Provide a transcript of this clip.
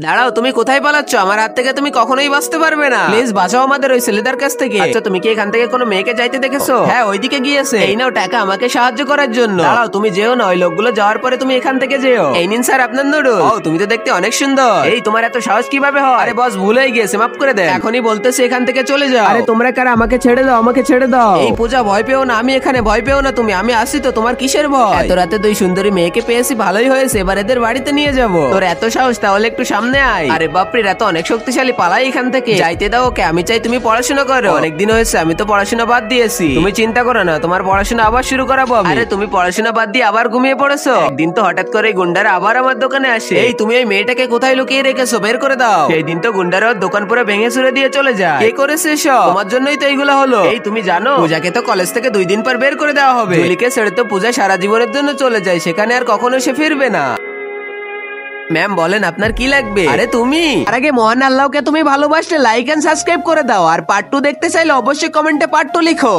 দাঁড়াও, তুমি কোথায় পালাচ্ছ? আমার হাত থেকে তুমি কখনোই বাঁচতে পারবে না। প্লিজ বাঁচাও আমাদের ওই ছেলেটার কাছ থেকে। আচ্ছা, তুমি কি এখান থেকে কোনো মেয়েকে যাইতে দেখেছো? হ্যাঁ, ওইদিকে গিয়েছে। এই নাও টাকা আমাকে সাহায্য করার জন্য। দাঁড়াও, তুমি যেও না, ওই লোকগুলো যাওয়ার পরে তুমি এখান থেকে যেও। এই নিন স্যার আপনার নুডলস। ও, তুমি তো দেখতে অনেক সুন্দর। এই, তোমার এত সাহস কিভাবে হয়? আরে বস, ভুল হয়ে গিয়েছে, মাফ করে দেন। এখনই বলতেছে এখান থেকে চলে যাও। আরে তোমরা কারা? আমাকে ছেড়ে দাও, আমাকে ছেড়ে দাও। এই পূজা, ভয় পেও না, আমি এখানে। ভয় পেও না তুমি, আমি আসি তো। তোমার কিসের ভয়? এত রাতে দুই সুন্দরী মেয়েকে পেয়েছি, ভালোই হয়েছে। এবার এদের বাড়িতে নিয়ে যাবো। তোর এত সাহস, তাহলে একটু সামনে আয়। আরে বাপরে, এত অনেক শক্তিশালী, পালাই এখান থেকে। যাইতে দাও ওকে, আমি চাই তুমি পড়াশোনা করো। অনেকদিন হয়েছে, আমি তো পড়াশোনা বাদ দিয়েছি। তুমি চিন্তা করো না, তোমার পড়াশোনা আবার শুরু করাবো আমি। আরে তুমি পড়াশোনা বাদ দিয়ে আবার ঘুমিয়ে পড়েছো? একদিন তো হঠাৎ করে গুন্ডারা আবার আমার দোকানে আসে। এই, তুমি এই মেয়েটাকে কোথায় লুকিয়ে রেখেছো? বের করে দাও। সেই দিন তো গুন্ডারা ওর দোকান পুরো ভেঙে চুরে দিয়ে চলে যায়। কে করেছে এসব? তোমার জন্যই তো এইগুলো হলো। এই, তুমি জানো পূজাকে তো কলেজ থেকে 2 দিন পর বের করে দেওয়া হবে। জুলিকে ছেড়ে তো পূজা সারা জীবনের জন্য চলে যায়, সেখানে আর কখনো সে ফিরবে না। ম্যাম বলেন, আপনার কি লাগবে? আরে তুমি, আর আগে মহান আল্লাহকে তুমি ভালোবাসলে লাইক এন্ড সাবস্ক্রাইব করে দাও। আর পার্ট 2 দেখতে চাইলে অবশ্যই কমেন্টে পার্ট 2 লিখো।